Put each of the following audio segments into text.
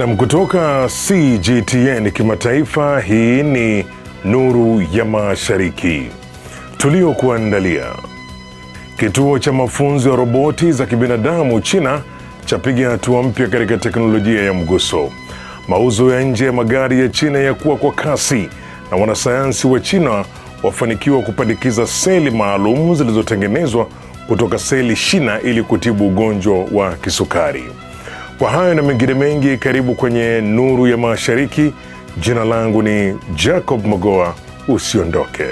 Na kutoka CGTN kimataifa, hii ni Nuru ya Mashariki tuliokuandalia. Kituo cha mafunzo ya roboti za kibinadamu China chapiga hatua mpya katika teknolojia ya mguso. Mauzo ya nje ya magari ya China yakuwa kwa kasi, na wanasayansi wa China wafanikiwa kupandikiza seli maalum zilizotengenezwa kutoka seli shina ili kutibu ugonjwa wa kisukari. Kwa hayo na mengine mengi, karibu kwenye Nuru ya Mashariki. Jina langu ni Jacob Magoa. Usiondoke.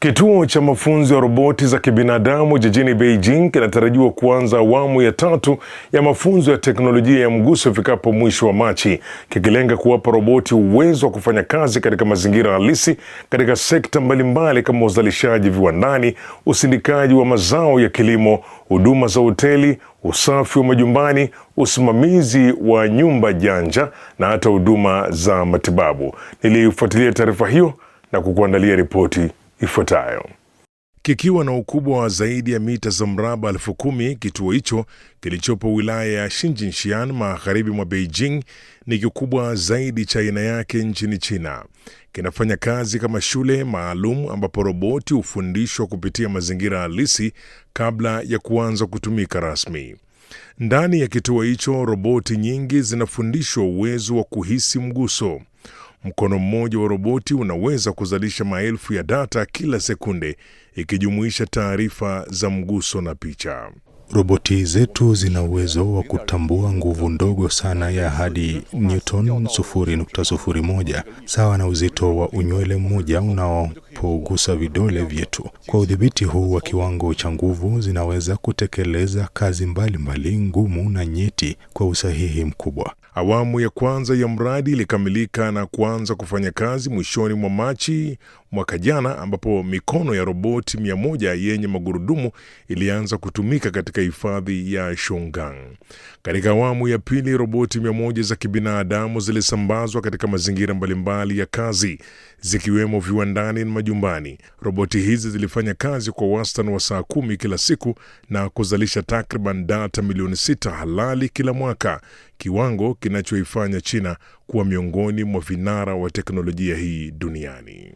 Kituo cha mafunzo ya roboti za kibinadamu jijini Beijing kinatarajiwa kuanza awamu ya 3 ya mafunzo ya teknolojia ya mguso ifikapo mwisho wa Machi, kikilenga kuwapa roboti uwezo wa kufanya kazi katika mazingira halisi katika sekta mbalimbali kama uzalishaji viwandani, usindikaji wa mazao ya kilimo, huduma za hoteli, usafi wa majumbani, usimamizi wa nyumba janja na hata huduma za matibabu. Nilifuatilia taarifa hiyo na kukuandalia ripoti ifuatayo. Kikiwa na ukubwa wa zaidi ya mita za mraba 10,000, kituo hicho kilichopo wilaya ya Xinjiang magharibi mwa Beijing ni kikubwa zaidi cha aina yake nchini China. Kinafanya kazi kama shule maalum ambapo roboti hufundishwa kupitia mazingira halisi kabla ya kuanza kutumika rasmi. Ndani ya kituo hicho, roboti nyingi zinafundishwa uwezo wa kuhisi mguso. Mkono mmoja wa roboti unaweza kuzalisha maelfu ya data kila sekunde, ikijumuisha taarifa za mguso na picha. Roboti zetu zina uwezo wa kutambua nguvu ndogo sana ya hadi Newton 0.01, sawa na uzito wa unywele mmoja unapogusa vidole vyetu. Kwa udhibiti huu wa kiwango cha nguvu, zinaweza kutekeleza kazi mbalimbali ngumu na nyeti kwa usahihi mkubwa. Awamu ya kwanza ya mradi ilikamilika na kuanza kufanya kazi mwishoni mwa Machi mwaka jana, ambapo mikono ya roboti 100 yenye magurudumu ilianza kutumika katika hifadhi ya Shougang. Katika awamu ya pili, roboti 100 za kibinadamu zilisambazwa katika mazingira mbalimbali ya kazi, zikiwemo viwandani na majumbani. Roboti hizi zilifanya kazi kwa wastani wa saa 10 kila siku na kuzalisha takriban data milioni 6 halali kila mwaka, kiwango kinachoifanya China kuwa miongoni mwa vinara wa teknolojia hii duniani.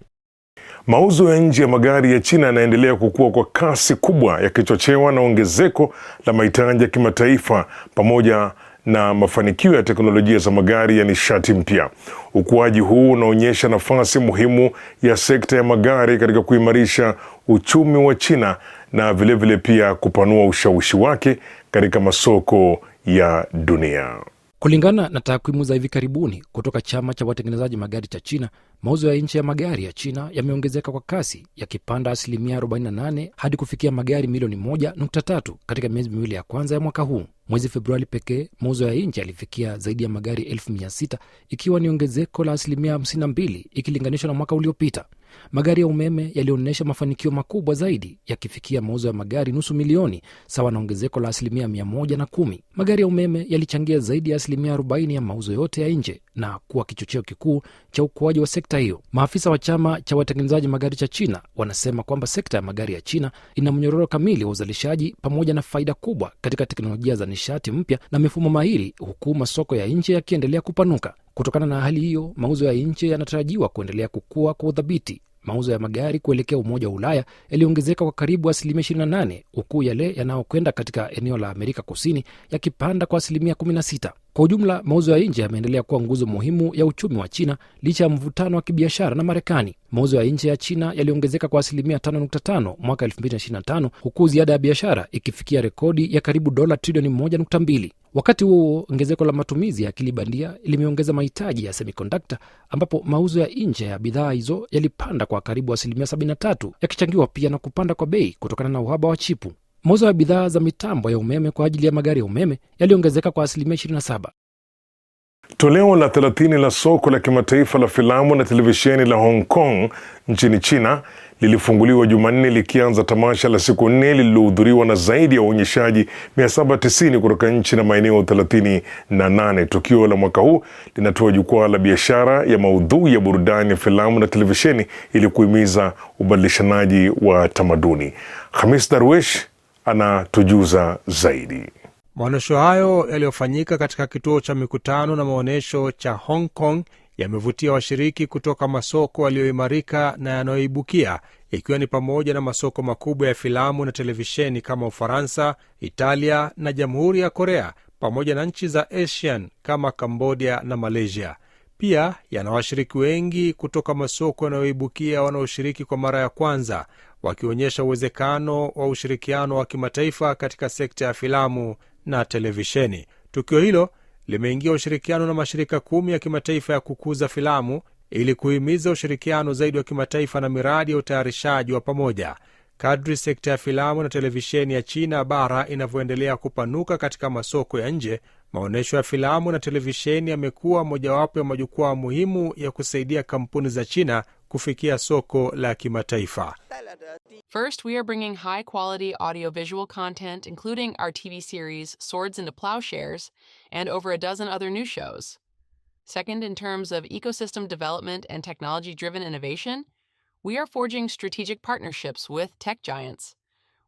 Mauzo ya nje ya magari ya China yanaendelea kukua kwa kasi kubwa, yakichochewa na ongezeko la mahitaji ya kimataifa pamoja na mafanikio ya teknolojia za magari ya nishati mpya. Ukuaji huu unaonyesha nafasi muhimu ya sekta ya magari katika kuimarisha uchumi wa China na vilevile pia kupanua ushawishi wake katika masoko ya dunia. Kulingana na takwimu za hivi karibuni kutoka chama cha watengenezaji magari cha China, mauzo ya nje ya magari ya China yameongezeka kwa kasi, yakipanda 48% hadi kufikia magari milioni 1.3 katika miezi miwili ya kwanza ya mwaka huu. Mwezi Februari pekee, mauzo ya nje yalifikia zaidi ya magari 600,000, ikiwa ni ongezeko la 52% ikilinganishwa na mwaka uliopita. Magari ya umeme yalionyesha mafanikio makubwa zaidi, yakifikia mauzo ya magari 500,000, sawa na ongezeko la 110%. Magari ya umeme yalichangia zaidi ya 40% ya mauzo yote ya nje na kuwa kichocheo kikuu cha ukuaji wa sekta hiyo. Maafisa wa chama cha watengenezaji magari cha China wanasema kwamba sekta ya magari ya China ina mnyororo kamili wa uzalishaji pamoja na faida kubwa katika teknolojia za nishati mpya na mifumo mahiri, huku masoko ya nje yakiendelea kupanuka. Kutokana na hali hiyo, mauzo ya nje yanatarajiwa kuendelea kukua kwa udhabiti. Mauzo ya magari kuelekea Umoja wa Ulaya yaliongezeka kwa karibu 28%, huku yale yanayokwenda katika eneo la Amerika Kusini yakipanda kwa 16%. Kwa ujumla, mauzo ya nje yameendelea kuwa nguzo muhimu ya uchumi wa China licha ya mvutano wa kibiashara na Marekani. Mauzo ya nje ya China yaliongezeka kwa 5.5% mwaka 2025, huku ziada ya biashara ikifikia rekodi ya karibu dola trilioni 1.2. Wakati huo, ongezeko la matumizi ya akili bandia limeongeza mahitaji ya semiconductor, ambapo mauzo ya nje ya bidhaa hizo yalipanda kwa karibu 73%, yakichangiwa pia na kupanda kwa bei kutokana na uhaba wa chipu. Mauzo ya bidhaa za mitambo ya umeme kwa ajili ya magari ya umeme yaliongezeka kwa 27%. Toleo la 30 la soko la kimataifa la filamu na televisheni la Hong Kong nchini China lilifunguliwa Jumanne, likianza tamasha la siku 4 lililohudhuriwa na zaidi ya waonyeshaji 790 kutoka nchi na maeneo 38. Tukio la mwaka huu linatoa jukwaa la biashara ya maudhui ya burudani ya filamu na televisheni ili kuhimiza ubadilishanaji wa tamaduni. Khamis Darwish anatujuza zaidi. Maonyesho hayo yaliyofanyika katika kituo cha mikutano na maonyesho cha Hong Kong yamevutia washiriki kutoka masoko yaliyoimarika na yanayoibukia, ikiwa ni pamoja na masoko makubwa ya filamu na televisheni kama Ufaransa, Italia na Jamhuri ya Korea, pamoja na nchi za Asian kama Cambodia na Malaysia. Pia yana washiriki wengi kutoka masoko yanayoibukia wanaoshiriki kwa mara ya kwanza, wakionyesha uwezekano wa ushirikiano wa kimataifa katika sekta ya filamu na televisheni. Tukio hilo limeingia ushirikiano na mashirika 10 ya kimataifa ya kukuza filamu ili kuhimiza ushirikiano zaidi wa kimataifa na miradi ya utayarishaji wa pamoja. Kadri sekta ya filamu na televisheni ya China bara inavyoendelea kupanuka katika masoko ya nje, maonyesho ya filamu na televisheni yamekuwa mojawapo ya majukwaa muhimu ya kusaidia kampuni za China kufikia soko la kimataifa. First, we are bringing high-quality audiovisual content, including our TV series Swords into Plowshares and over a dozen other new shows. Second, in terms of ecosystem development and technology-driven innovation, we are forging strategic partnerships with tech giants.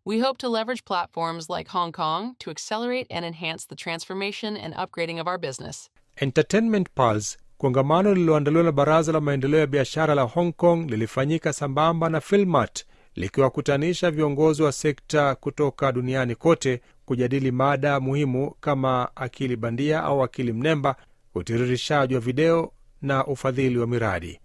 We hope to leverage platforms like Hong Kong to accelerate and enhance the transformation and upgrading of our business. Entertainment Pulse, kongamano lililoandaliwa na Baraza la Maendeleo ya Biashara la Hong Kong, lilifanyika sambamba na Filmat, likiwakutanisha viongozi wa sekta kutoka duniani kote kujadili mada muhimu kama akili bandia au akili mnemba, utiririshaji wa video na ufadhili wa miradi.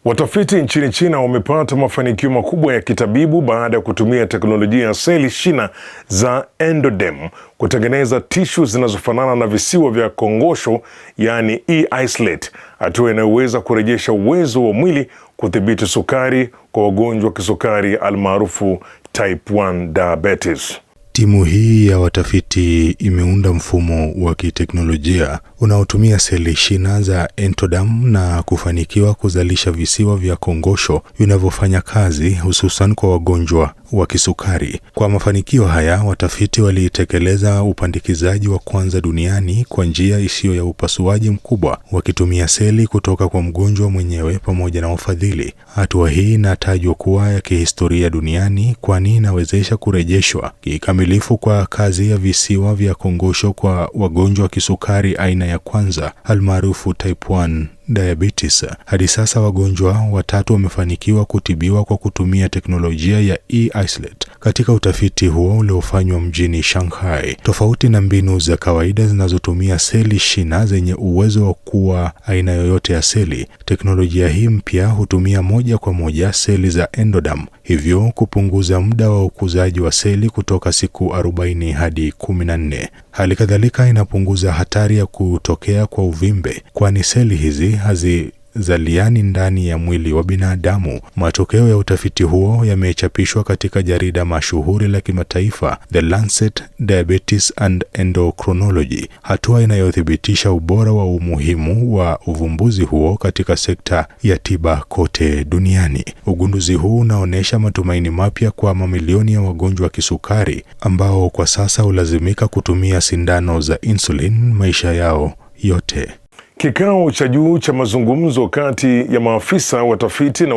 Watafiti nchini China wamepata mafanikio makubwa ya kitabibu baada ya kutumia teknolojia ya seli shina za endoderm kutengeneza tishu zinazofanana na visiwa vya kongosho, yani e-isolate, hatua inayoweza kurejesha uwezo wa mwili kudhibiti sukari kwa wagonjwa wa kisukari almaarufu type 1 diabetes. Timu hii ya watafiti imeunda mfumo wa kiteknolojia unaotumia seli shina za endoderm na kufanikiwa kuzalisha visiwa vya kongosho vinavyofanya kazi hususan kwa wagonjwa wa kisukari. Kwa mafanikio haya, watafiti walitekeleza upandikizaji wa kwanza duniani kwa njia isiyo ya upasuaji mkubwa, wakitumia seli kutoka kwa mgonjwa mwenyewe pamoja na wafadhili. Hatua hii inatajwa kuwa ya kihistoria duniani, kwani inawezesha kurejeshwa kikamilifu kwa kazi ya visiwa vya kongosho kwa wagonjwa wa kisukari aina ya kwanza almaarufu type 1 diabetes. Hadi sasa wagonjwa 3 wamefanikiwa kutibiwa kwa kutumia teknolojia ya e-isolate katika utafiti huo uliofanywa mjini Shanghai. Tofauti na mbinu za kawaida zinazotumia seli shina zenye uwezo wa kuwa aina yoyote ya seli, teknolojia hii mpya hutumia moja kwa moja seli za endoderm, hivyo kupunguza muda wa ukuzaji wa seli kutoka siku 40 hadi 14. Hali kadhalika inapunguza hatari ya kutokea kwa uvimbe, kwani seli hizi hazizaliani ndani ya mwili wa binadamu. Matokeo ya utafiti huo yamechapishwa katika jarida mashuhuri la kimataifa The Lancet Diabetes and Endocrinology, hatua inayothibitisha ubora wa umuhimu wa uvumbuzi huo katika sekta ya tiba kote duniani. Ugunduzi huu unaonesha matumaini mapya kwa mamilioni ya wagonjwa wa kisukari ambao kwa sasa hulazimika kutumia sindano za insulin maisha yao yote. Kikao cha juu cha mazungumzo kati ya maafisa watafiti na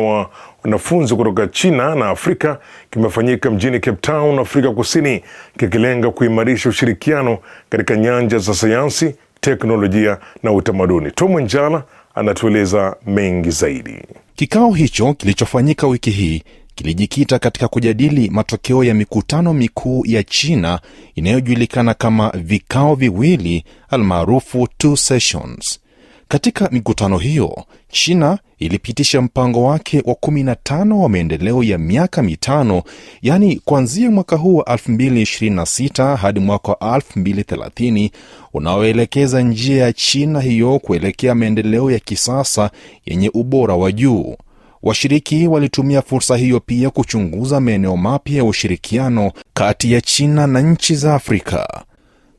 wanafunzi kutoka China na Afrika kimefanyika mjini Cape Town, Afrika Kusini, kikilenga kuimarisha ushirikiano katika nyanja za sayansi, teknolojia na utamaduni. Tom Njala anatueleza mengi zaidi. Kikao hicho kilichofanyika wiki hii kilijikita katika kujadili matokeo ya mikutano mikuu ya China inayojulikana kama vikao viwili almaarufu 2 sessions. Katika mikutano hiyo, China ilipitisha mpango wake wa 15 wa maendeleo ya miaka 5, yani kuanzia mwaka huu wa 2026 hadi mwaka wa 2030, unaoelekeza njia ya China hiyo kuelekea maendeleo ya kisasa yenye ubora wa juu. Washiriki walitumia fursa hiyo pia kuchunguza maeneo mapya ya ushirikiano kati ya China na nchi za Afrika.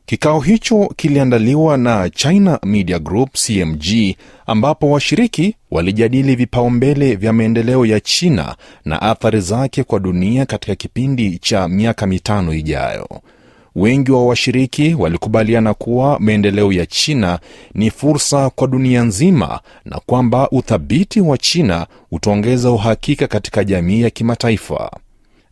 Kikao hicho kiliandaliwa na China Media Group CMG, ambapo washiriki walijadili vipaumbele vya maendeleo ya China na athari zake kwa dunia katika kipindi cha miaka 5 ijayo. Wengi wa washiriki walikubaliana kuwa maendeleo ya China ni fursa kwa dunia nzima na kwamba uthabiti wa China utaongeza uhakika katika jamii ya kimataifa.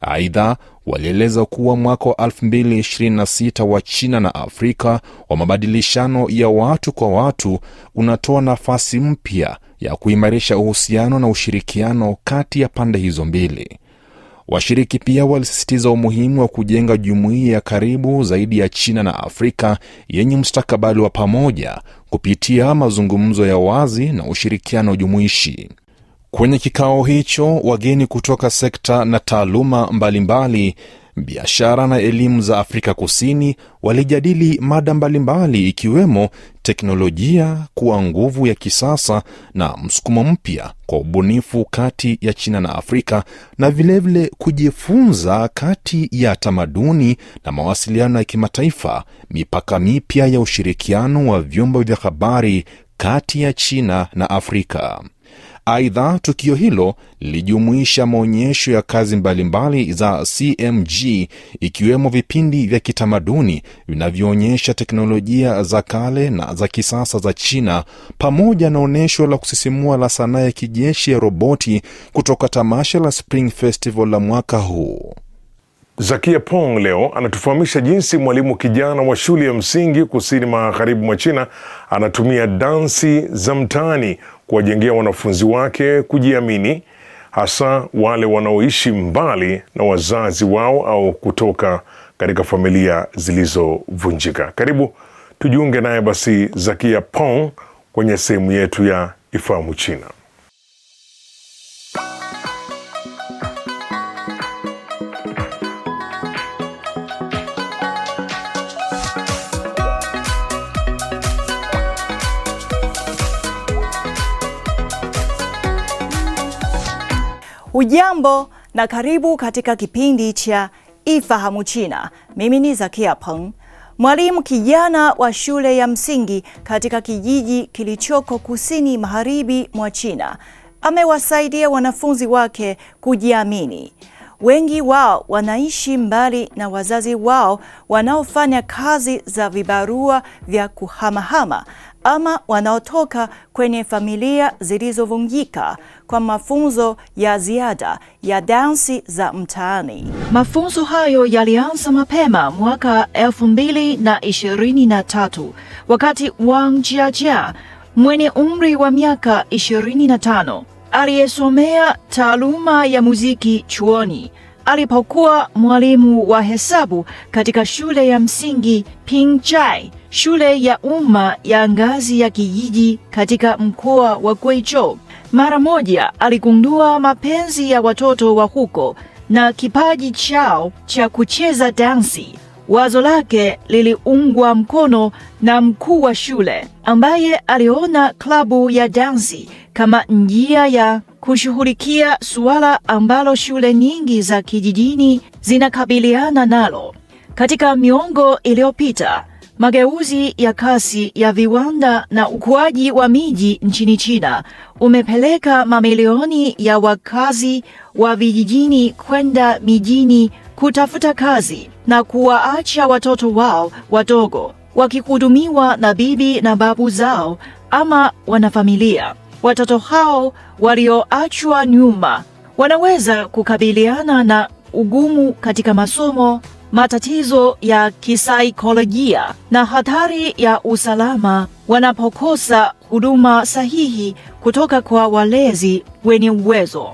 Aidha, walieleza kuwa mwaka wa 2026 wa China na Afrika wa mabadilishano ya watu kwa watu unatoa nafasi mpya ya kuimarisha uhusiano na ushirikiano kati ya pande hizo mbili. Washiriki pia walisisitiza umuhimu wa kujenga jumuiya ya karibu zaidi ya China na Afrika yenye mustakabali wa pamoja kupitia mazungumzo ya wazi na ushirikiano jumuishi. Kwenye kikao hicho, wageni kutoka sekta na taaluma mbalimbali, biashara na elimu za Afrika Kusini walijadili mada mbalimbali ikiwemo teknolojia kuwa nguvu ya kisasa na msukumo mpya kwa ubunifu kati ya China na Afrika, na vilevile kujifunza kati ya tamaduni na mawasiliano ya kimataifa, mipaka mipya ya ushirikiano wa vyombo vya habari kati ya China na Afrika. Aidha, tukio hilo lilijumuisha maonyesho ya kazi mbalimbali za CMG ikiwemo vipindi vya kitamaduni vinavyoonyesha teknolojia za kale na za kisasa za China, pamoja na onyesho la kusisimua la sanaa ya kijeshi ya roboti kutoka tamasha la Spring Festival la mwaka huu. Zakia Pong leo anatufahamisha jinsi mwalimu kijana wa shule ya msingi kusini magharibi mwa China anatumia dansi za mtaani kuwajengea wanafunzi wake kujiamini, hasa wale wanaoishi mbali na wazazi wao au kutoka katika familia zilizovunjika. Karibu tujiunge naye basi Zakia Pong kwenye sehemu yetu ya Ifahamu China. Ujambo na karibu katika kipindi cha Ifahamu China. Mimi ni Zakia Peng, mwalimu kijana wa shule ya msingi katika kijiji kilichoko kusini magharibi mwa China. Amewasaidia wanafunzi wake kujiamini. Wengi wao wanaishi mbali na wazazi wao wanaofanya kazi za vibarua vya kuhamahama ama wanaotoka kwenye familia zilizovunjika kwa mafunzo ya ziada ya dansi za mtaani. Mafunzo hayo yalianza mapema mwaka 2023 wakati Wang Jiajia mwenye umri wa miaka 25 aliyesomea taaluma ya muziki chuoni alipokuwa mwalimu wa hesabu katika shule ya msingi Pingjai, shule ya umma ya ngazi ya kijiji katika mkoa wa Guizhou. Mara moja aligundua mapenzi ya watoto wa huko na kipaji chao cha kucheza dansi. Wazo lake liliungwa mkono na mkuu wa shule, ambaye aliona klabu ya dansi kama njia ya kushughulikia suala ambalo shule nyingi za kijijini zinakabiliana nalo. Katika miongo iliyopita, mageuzi ya kasi ya viwanda na ukuaji wa miji nchini China umepeleka mamilioni ya wakazi wa vijijini kwenda mijini kutafuta kazi na kuwaacha watoto wao wadogo wakihudumiwa na bibi na babu zao ama wanafamilia. Watoto hao walioachwa nyuma wanaweza kukabiliana na ugumu katika masomo, matatizo ya kisaikolojia na hatari ya usalama wanapokosa huduma sahihi kutoka kwa walezi wenye uwezo.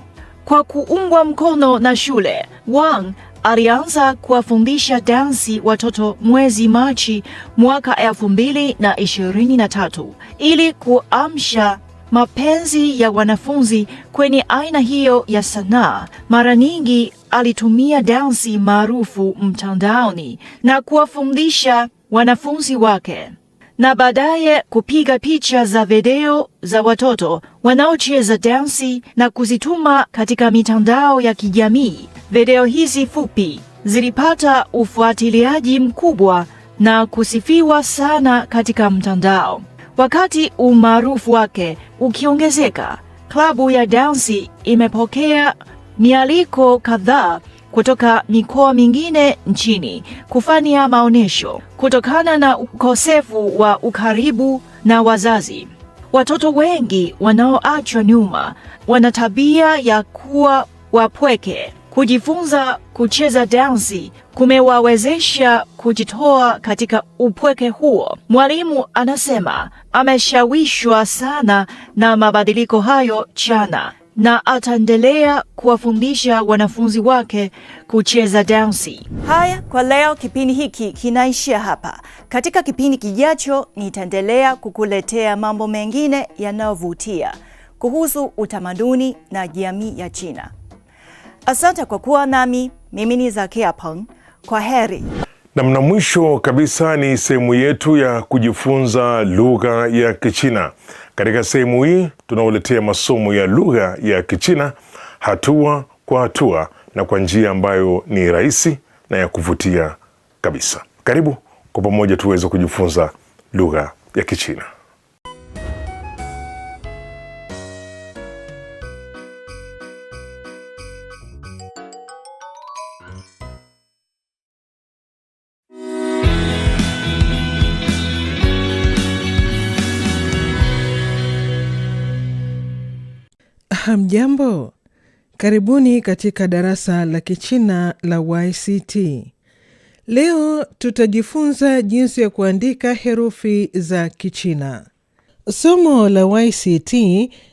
Kwa kuungwa mkono na shule, Wang alianza kuwafundisha dansi watoto mwezi Machi mwaka 2023 ili kuamsha mapenzi ya wanafunzi kwenye aina hiyo ya sanaa. Mara nyingi alitumia dansi maarufu mtandaoni na kuwafundisha wanafunzi wake, na baadaye kupiga picha za video za watoto wanaocheza dansi na kuzituma katika mitandao ya kijamii. Video hizi fupi zilipata ufuatiliaji mkubwa na kusifiwa sana katika mtandao. Wakati umaarufu wake ukiongezeka, klabu ya dansi imepokea mialiko kadhaa kutoka mikoa mingine nchini kufanya maonesho. Kutokana na ukosefu wa ukaribu na wazazi, watoto wengi wanaoachwa nyuma wana tabia ya kuwa wapweke. Kujifunza kucheza dansi kumewawezesha kujitoa katika upweke huo. Mwalimu anasema ameshawishwa sana na mabadiliko hayo chana na ataendelea kuwafundisha wanafunzi wake kucheza dansi. Haya, kwa leo kipindi hiki kinaishia hapa. Katika kipindi kijacho nitaendelea kukuletea mambo mengine yanayovutia kuhusu utamaduni na jamii ya China. Asante kwa kuwa nami. Mimi ni Zakia Peng. Kwa heri. Na mwisho kabisa ni sehemu yetu ya kujifunza lugha ya Kichina. Katika sehemu hii tunauletea masomo ya lugha ya Kichina hatua kwa hatua na kwa njia ambayo ni rahisi na ya kuvutia kabisa. Karibu kwa pamoja tuweze kujifunza lugha ya Kichina. Hamjambo, karibuni katika darasa la Kichina la YCT. Leo tutajifunza jinsi ya kuandika herufi za Kichina. Somo la YCT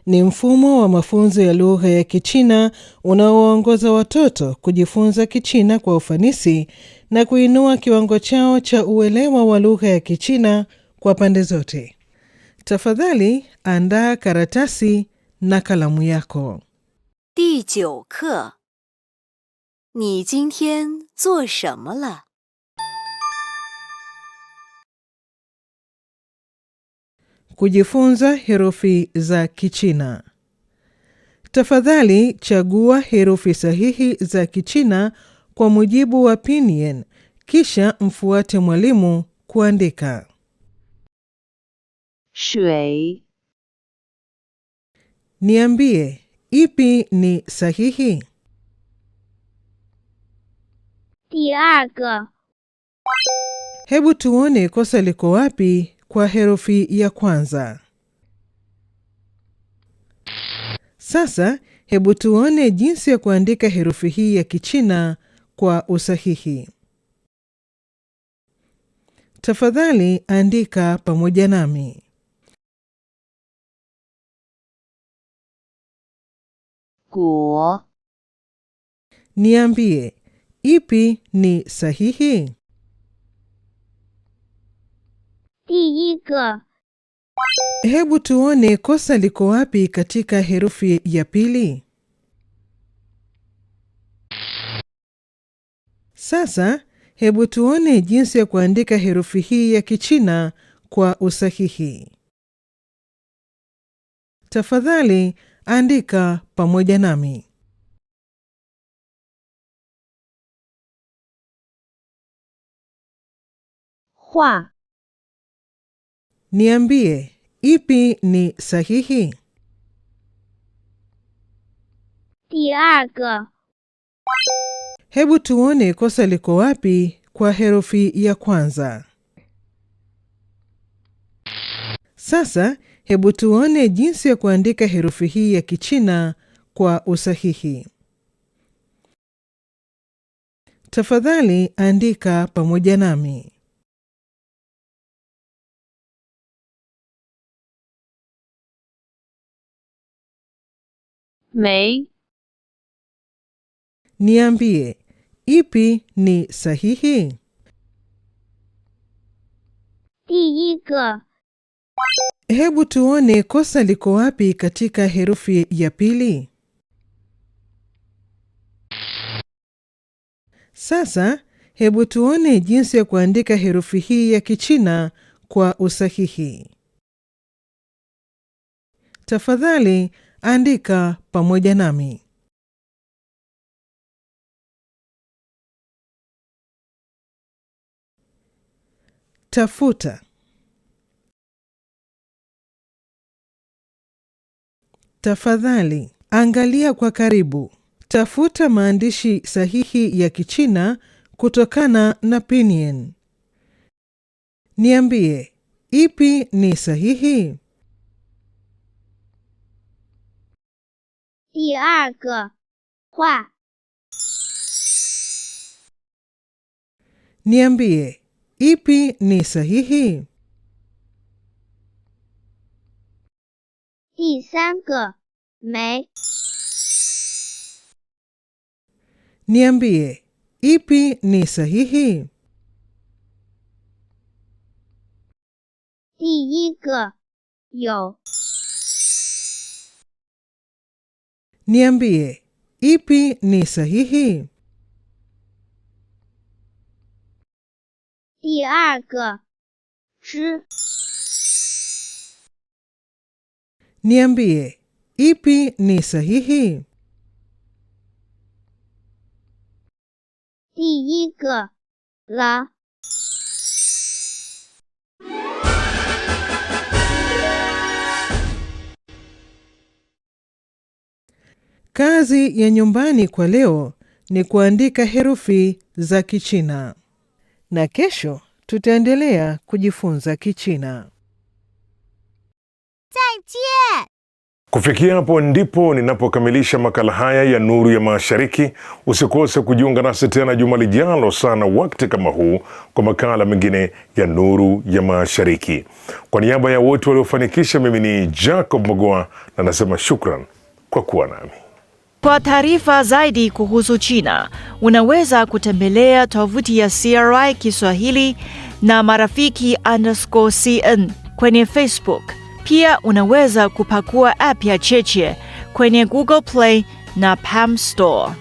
ni mfumo wa mafunzo ya lugha ya Kichina unaowaongoza watoto kujifunza Kichina kwa ufanisi na kuinua kiwango chao cha uelewa wa lugha ya Kichina kwa pande zote. Tafadhali andaa karatasi na kalamu yako. 第9课，你今天做什么了？ Kujifunza herufi za Kichina. Tafadhali chagua herufi sahihi za Kichina kwa mujibu wa Pinyin, kisha mfuate mwalimu kuandika. 水 Niambie, ipi ni sahihi? 第2个 Hebu tuone kosa liko wapi kwa herufi ya kwanza. Sasa, hebu tuone jinsi ya kuandika herufi hii ya Kichina kwa usahihi. Tafadhali andika pamoja nami. 果 Niambie, ipi ni sahihi? 第1个 Hebu tuone kosa liko wapi katika herufi ya pili. Sasa, hebu tuone jinsi ya kuandika herufi hii ya Kichina kwa usahihi. Tafadhali andika pamoja nami. 画 Niambie, ipi ni sahihi? 第2个 Hebu tuone kosa liko wapi kwa herufi ya kwanza. Sasa, hebu tuone jinsi ya kuandika herufi hii ya Kichina kwa usahihi. Tafadhali andika pamoja nami. 没 Niambie, ipi ni sahihi? 第1个 Hebu tuone kosa liko wapi katika herufi ya pili. Sasa, hebu tuone jinsi ya kuandika herufi hii ya Kichina kwa usahihi. Tafadhali andika pamoja nami. tafuta. Tafadhali, angalia kwa karibu. Tafuta maandishi sahihi ya Kichina kutokana na Pinyin. Niambie, ipi ni sahihi? 第二个画， Niambie, ipi ni sahihi? 第三个没， Niambie, ipi ni sahihi? 第一个有， Niambie, ipi ni sahihi? 第二个只， Niambie, ipi ni sahihi? 第一个了。 Kazi ya nyumbani kwa leo ni kuandika herufi za Kichina. Na kesho tutaendelea kujifunza Kichina. Kufikia hapo ndipo ninapokamilisha makala haya ya Nuru ya Mashariki. Usikose kujiunga nasi tena juma lijalo sana wakati kama huu kwa makala mengine ya Nuru ya Mashariki. Kwa niaba ya wote waliofanikisha, mimi ni Jacob Mogoa na nasema shukran kwa kuwa nami. Kwa taarifa zaidi kuhusu China, unaweza kutembelea tovuti ya CRI Kiswahili na marafiki_CN kwenye Facebook. Pia unaweza kupakua app ya Cheche kwenye Google Play na Palm Store.